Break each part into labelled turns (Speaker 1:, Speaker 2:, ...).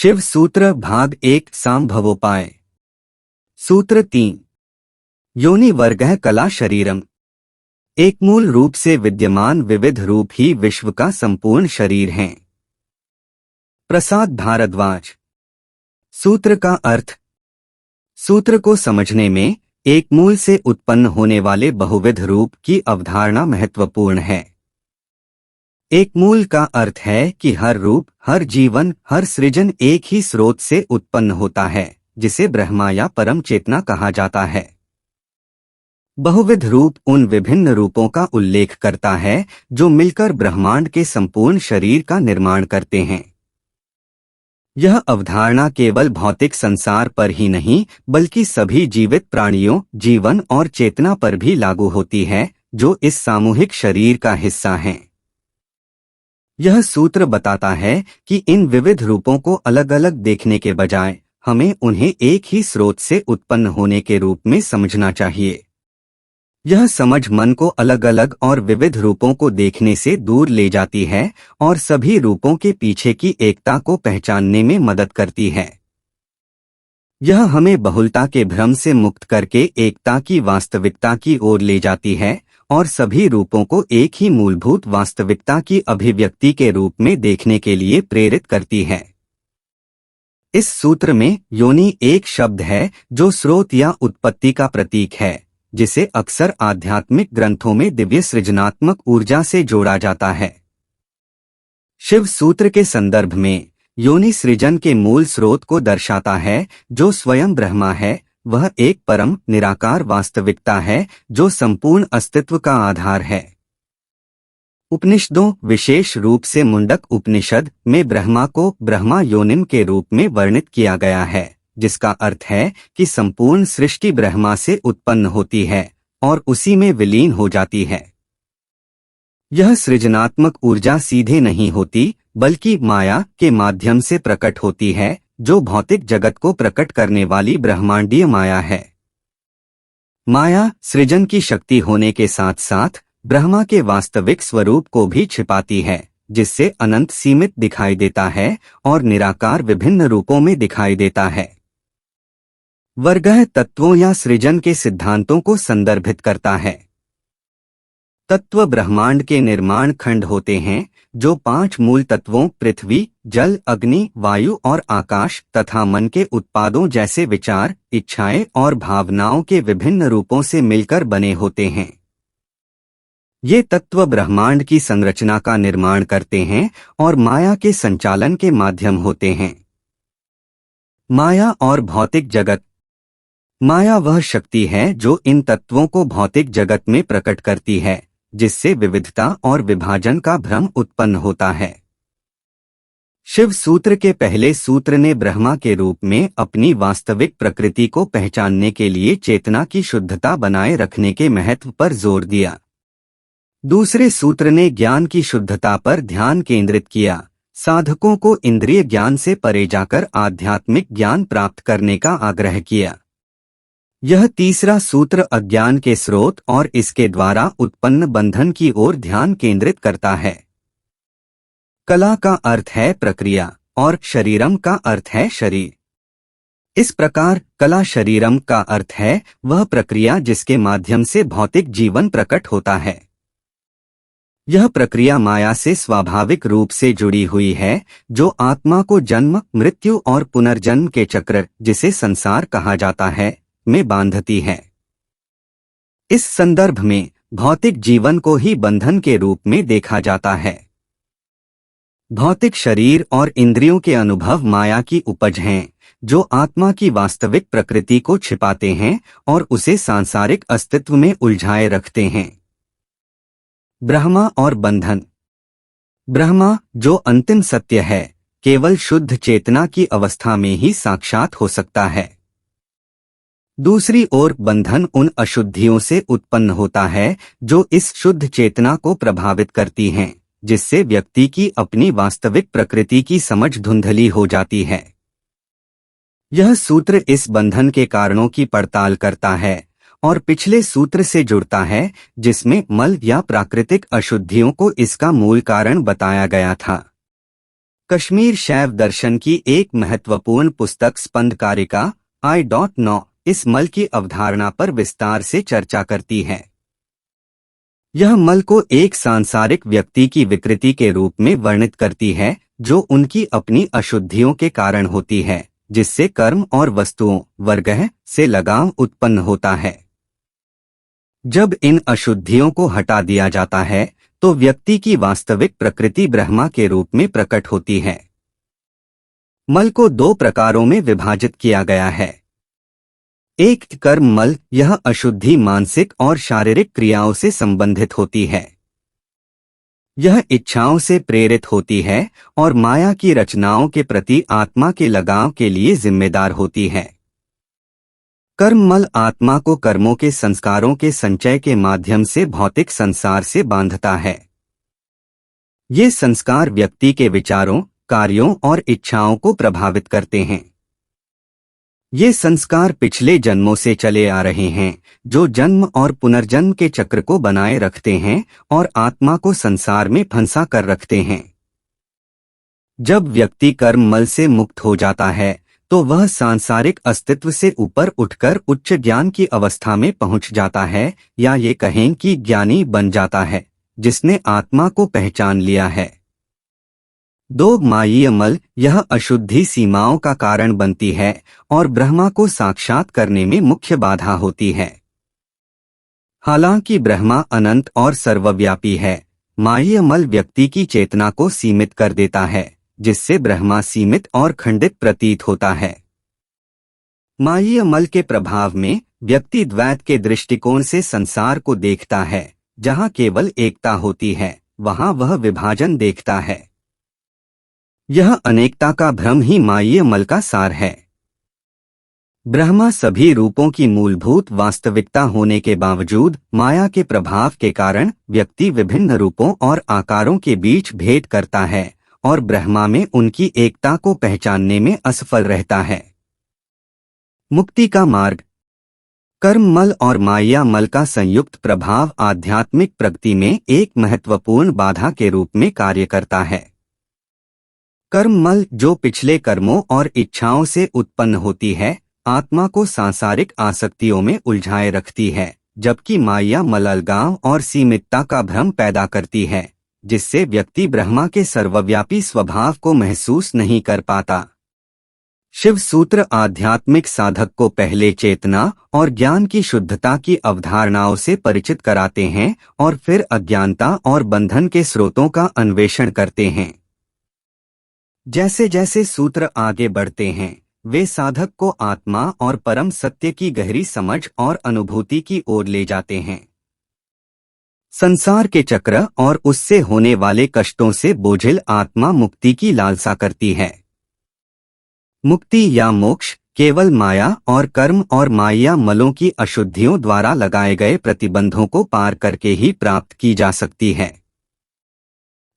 Speaker 1: शिव सूत्र भाग 1 सांभवोपाय। सूत्र 3 योनि वर्गः कला शरीरम। एक मूल रूप से विद्यमान विविध रूप ही विश्व का संपूर्ण शरीर हैं। प्रसाद भारद्वाज। सूत्र का अर्थ। सूत्र को समझने में एक मूल से उत्पन्न होने वाले बहुविध रूप की अवधारणा महत्वपूर्ण है। एक मूल का अर्थ है कि हर रूप, हर जीवन, हर सृजन एक ही स्रोत से उत्पन्न होता है, जिसे ब्रह्मा या परम चेतना कहा जाता है। बहुविध रूप उन विभिन्न रूपों का उल्लेख करता है जो मिलकर ब्रह्मांड के संपूर्ण शरीर का निर्माण करते हैं। यह अवधारणा केवल भौतिक संसार पर ही नहीं, बल्कि सभी जीवित प्राणियों, जीवन और चेतना पर भी लागू होती है, जो इस सामूहिक शरीर का हिस्सा हैं। यह सूत्र बताता है कि इन विविध रूपों को अलग अलग देखने के बजाय हमें उन्हें एक ही स्रोत से उत्पन्न होने के रूप में समझना चाहिए। यह समझ मन को अलग अलग और विविध रूपों को देखने से दूर ले जाती है और सभी रूपों के पीछे की एकता को पहचानने में मदद करती है। यह हमें बहुलता के भ्रम से मुक्त करके एकता की वास्तविकता की ओर ले जाती है और सभी रूपों को एक ही मूलभूत वास्तविकता की अभिव्यक्ति के रूप में देखने के लिए प्रेरित करती है। इस सूत्र में योनि एक शब्द है जो स्रोत या उत्पत्ति का प्रतीक है, जिसे अक्सर आध्यात्मिक ग्रंथों में दिव्य सृजनात्मक ऊर्जा से जोड़ा जाता है। शिव सूत्र के संदर्भ में योनि सृजन के मूल स्रोत को दर्शाता है, जो स्वयं ब्रह्मा है। वह एक परम निराकार वास्तविकता है जो संपूर्ण अस्तित्व का आधार है। उपनिषदों, विशेष रूप से मुंडक उपनिषद में ब्रह्मा को ब्रह्मा योनिम के रूप में वर्णित किया गया है, जिसका अर्थ है कि संपूर्ण सृष्टि ब्रह्मा से उत्पन्न होती है और उसी में विलीन हो जाती है। यह सृजनात्मक ऊर्जा सीधे नहीं होती, बल्कि माया के माध्यम से प्रकट होती है, जो भौतिक जगत को प्रकट करने वाली ब्रह्मांडीय माया है। माया सृजन की शक्ति होने के साथ साथ ब्रह्मा के वास्तविक स्वरूप को भी छिपाती है, जिससे अनंत सीमित दिखाई देता है और निराकार विभिन्न रूपों में दिखाई देता है। वर्गः तत्वों या सृजन के सिद्धांतों को संदर्भित करता है। तत्व ब्रह्मांड के निर्माण खंड होते हैं, जो 5 मूल तत्वों पृथ्वी, जल, अग्नि, वायु और आकाश तथा मन के उत्पादों जैसे विचार, इच्छाएं और भावनाओं के विभिन्न रूपों से मिलकर बने होते हैं। ये तत्व ब्रह्मांड की संरचना का निर्माण करते हैं और माया के संचालन के माध्यम होते हैं। माया और भौतिक जगत। माया वह शक्ति है जो इन तत्वों को भौतिक जगत में प्रकट करती है, जिससे विविधता और विभाजन का भ्रम उत्पन्न होता है। शिव सूत्र के पहले सूत्र ने ब्रह्मा के रूप में अपनी वास्तविक प्रकृति को पहचानने के लिए चेतना की शुद्धता बनाए रखने के महत्व पर जोर दिया। दूसरे सूत्र ने ज्ञान की शुद्धता पर ध्यान केंद्रित किया, साधकों को इंद्रिय ज्ञान से परे जाकर आध्यात्मिक ज्ञान प्राप्त करने का आग्रह किया। यह तीसरा सूत्र अज्ञान के स्रोत और इसके द्वारा उत्पन्न बंधन की ओर ध्यान केंद्रित करता है। कला का अर्थ है प्रक्रिया और शरीरम का अर्थ है शरीर। इस प्रकार कला शरीरम का अर्थ है वह प्रक्रिया जिसके माध्यम से भौतिक जीवन प्रकट होता है। यह प्रक्रिया माया से स्वाभाविक रूप से जुड़ी हुई है, जो आत्मा को जन्म, मृत्यु और पुनर्जन्म के चक्र, जिसे संसार कहा जाता है, में बांधती है। इस संदर्भ में भौतिक जीवन को ही बंधन के रूप में देखा जाता है। भौतिक शरीर और इंद्रियों के अनुभव माया की उपज हैं, जो आत्मा की वास्तविक प्रकृति को छिपाते हैं और उसे सांसारिक अस्तित्व में उलझाए रखते हैं। ब्रह्मा और बंधन। ब्रह्मा, जो अंतिम सत्य है, केवल शुद्ध चेतना की अवस्था में ही साक्षात हो सकता है। दूसरी ओर बंधन उन अशुद्धियों से उत्पन्न होता है जो इस शुद्ध चेतना को प्रभावित करती हैं, जिससे व्यक्ति की अपनी वास्तविक प्रकृति की समझ धुंधली हो जाती है। यह सूत्र इस बंधन के कारणों की पड़ताल करता है और पिछले सूत्र से जुड़ता है, जिसमें मल या प्राकृतिक अशुद्धियों को इसका मूल कारण बताया गया था। कश्मीर शैव दर्शन की एक महत्वपूर्ण पुस्तक स्पंदकारिका I.9 इस मल की अवधारणा पर विस्तार से चर्चा करती है। यह मल को एक सांसारिक व्यक्ति की विकृति के रूप में वर्णित करती है जो उनकी अपनी अशुद्धियों के कारण होती है, जिससे कर्म और वस्तुओं वर्गह से लगाव उत्पन्न होता है। जब इन अशुद्धियों को हटा दिया जाता है तो व्यक्ति की वास्तविक प्रकृति ब्रह्मा के रूप में प्रकट होती है। मल को दो प्रकारों में विभाजित किया गया है। एक कर्म मल, यह अशुद्धि मानसिक और शारीरिक क्रियाओं से संबंधित होती है। यह इच्छाओं से प्रेरित होती है और माया की रचनाओं के प्रति आत्मा के लगाव के लिए जिम्मेदार होती है। कर्म मल आत्मा को कर्मों के संस्कारों के संचय के माध्यम से भौतिक संसार से बांधता है। ये संस्कार व्यक्ति के विचारों, कार्यों और इच्छाओं को प्रभावित करते हैं। ये संस्कार पिछले जन्मों से चले आ रहे हैं जो जन्म और पुनर्जन्म के चक्र को बनाए रखते हैं और आत्मा को संसार में फंसा कर रखते हैं। जब व्यक्ति कर्म मल से मुक्त हो जाता है तो वह सांसारिक अस्तित्व से ऊपर उठकर उच्च ज्ञान की अवस्था में पहुंच जाता है, या ये कहें कि ज्ञानी बन जाता है जिसने आत्मा को पहचान लिया है। दो मायीय मल, यह अशुद्धि सीमाओं का कारण बनती है और ब्रह्मा को साक्षात करने में मुख्य बाधा होती है। हालांकि ब्रह्मा अनंत और सर्वव्यापी है, मायीय मल व्यक्ति की चेतना को सीमित कर देता है, जिससे ब्रह्मा सीमित और खंडित प्रतीत होता है। मायीय मल के प्रभाव में व्यक्ति द्वैत के दृष्टिकोण से संसार को देखता है। जहां केवल एकता होती है वहां वह विभाजन देखता है। यह अनेकता का भ्रम ही मायीय मल का सार है। ब्रह्मा सभी रूपों की मूलभूत वास्तविकता होने के बावजूद माया के प्रभाव के कारण व्यक्ति विभिन्न रूपों और आकारों के बीच भेद करता है और ब्रह्मा में उनकी एकता को पहचानने में असफल रहता है। मुक्ति का मार्ग। कर्म मल और माया मल का संयुक्त प्रभाव आध्यात्मिक प्रगति में एक महत्वपूर्ण बाधा के रूप में कार्य करता है। कर्म मल, जो पिछले कर्मों और इच्छाओं से उत्पन्न होती है, आत्मा को सांसारिक आसक्तियों में उलझाए रखती है, जबकि माया मल अलगाव और सीमितता का भ्रम पैदा करती है, जिससे व्यक्ति ब्रह्मा के सर्वव्यापी स्वभाव को महसूस नहीं कर पाता। शिव सूत्र आध्यात्मिक साधक को पहले चेतना और ज्ञान की शुद्धता की अवधारणाओं से परिचित कराते हैं और फिर अज्ञानता और बंधन के स्रोतों का अन्वेषण करते हैं। जैसे जैसे सूत्र आगे बढ़ते हैं वे साधक को आत्मा और परम सत्य की गहरी समझ और अनुभूति की ओर ले जाते हैं। संसार के चक्र और उससे होने वाले कष्टों से बोझिल आत्मा मुक्ति की लालसा करती है। मुक्ति या मोक्ष केवल माया और कर्म और माया मलों की अशुद्धियों द्वारा लगाए गए प्रतिबंधों को पार करके ही प्राप्त की जा सकती है।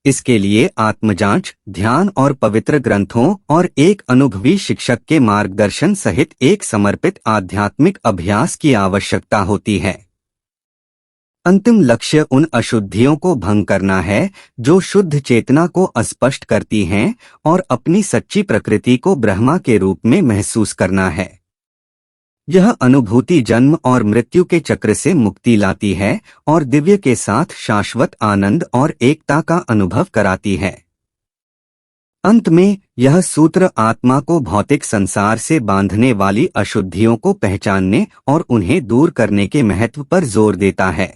Speaker 1: इसके लिए आत्मजांच, ध्यान और पवित्र ग्रंथों और एक अनुभवी शिक्षक के मार्गदर्शन सहित एक समर्पित आध्यात्मिक अभ्यास की आवश्यकता होती है। अंतिम लक्ष्य उन अशुद्धियों को भंग करना है जो शुद्ध चेतना को अस्पष्ट करती हैं और अपनी सच्ची प्रकृति को ब्रह्मा के रूप में महसूस करना है। यह अनुभूति जन्म और मृत्यु के चक्र से मुक्ति लाती है और दिव्य के साथ शाश्वत आनंद और एकता का अनुभव कराती है। अंत में यह सूत्र आत्मा को भौतिक संसार से बांधने वाली अशुद्धियों को पहचानने और उन्हें दूर करने के महत्व पर जोर देता है।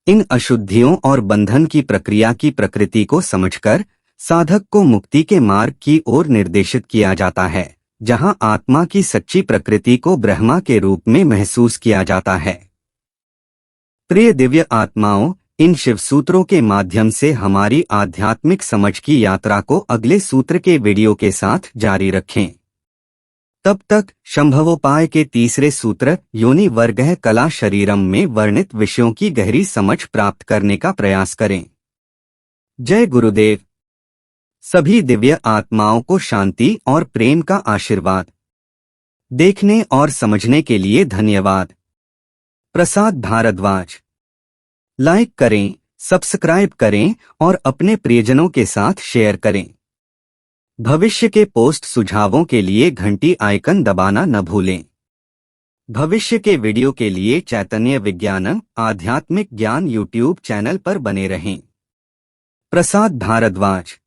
Speaker 1: इन अशुद्धियों और बंधन की प्रक्रिया की प्रकृति को समझकर साधक को मुक्ति के मार्ग की ओर निर्देशित किया जाता है, जहां आत्मा की सच्ची प्रकृति को ब्रह्मा के रूप में महसूस किया जाता है। प्रिय दिव्य आत्माओं, इन शिव सूत्रों के माध्यम से हमारी आध्यात्मिक समझ की यात्रा को अगले सूत्र के वीडियो के साथ जारी रखें। तब तक शंभवोपाय के तीसरे सूत्र योनि वर्गः कला शरीरम में वर्णित विषयों की गहरी समझ प्राप्त करने का प्रयास करें। जय गुरुदेव। सभी दिव्य आत्माओं को शांति और प्रेम का आशीर्वाद। देखने और समझने के लिए धन्यवाद। प्रसाद भारद्वाज। लाइक करें, सब्सक्राइब करें और अपने प्रियजनों के साथ शेयर करें। भविष्य के पोस्ट सुझावों के लिए घंटी आइकन दबाना न भूलें। भविष्य के वीडियो के लिए चैतन्य विज्ञानम आध्यात्मिक ज्ञान यूट्यूब चैनल पर बने रहें। प्रसाद भारद्वाज।